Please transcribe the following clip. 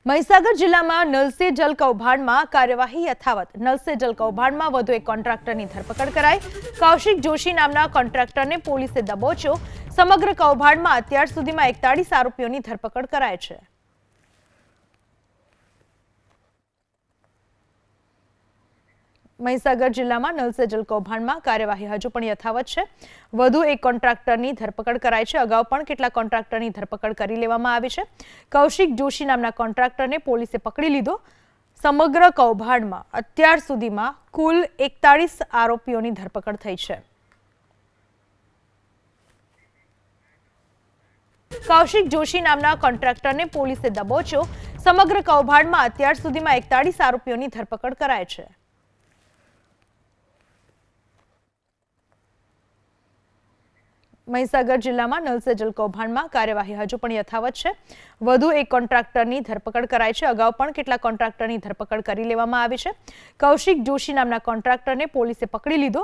મહીસાગર જિલ્લામાં નલ સે જલ કૌભાંડમાં કાર્યવાહી યથાવત। નલ સે જલ કૌભાંડમાં વધુ એક કોન્ટ્રાક્ટરની ધરપકડ કરાઈ। કૌશિક જોશી નામના કોન્ટ્રાક્ટરને પોલીસે દબોચ્યો। સમગ્ર કૌભાંડમાં અત્યાર સુધીમાં 41 આરોપીઓની ધરપકડ કરાઈ છે। મહીસાગર જિલ્લામાં નલ સે જલ કૌભાંડમાં કાર્યવાહી હજુ પણ યથાવત છે। વધુ એક કોન્ટ્રાક્ટરની ધરપકડ કરાઈ છે। અગાઉ પણ કેટલાક કોન્ટ્રાક્ટરની ધરપકડ કરી લેવામાં આવી છે। કૌશિક જોશી નામના કોન્ટ્રાક્ટરને પોલીસે પકડી લીધો। સમગ્ર કૌભાંડમાં અત્યાર સુધીમાં કુલ 41 આરોપીઓની ધરપકડ થઈ છે। કૌશિક જોશી નામના કોન્ટ્રાક્ટરને પોલીસે દબોચ્યો। સમગ્ર કૌભાંડમાં અત્યાર સુધીમાં 41 આરોપીઓની ધરપકડ કરાઈ છે। મહીસાગર જિલ્લામાં નલ સે જલ કૌભાંડમાં કાર્યવાહી હજુ પણ યથાવત છે। વધુ એક કોન્ટ્રાક્ટરની ધરપકડ કરાઈ છે। અગાઉ પણ કેટલાક કોન્ટ્રાક્ટરની ધરપકડ કરી લેવામાં આવી છે। કૌશિક જોશી નામના કોન્ટ્રાક્ટરને પોલીસે પકડી લીધો।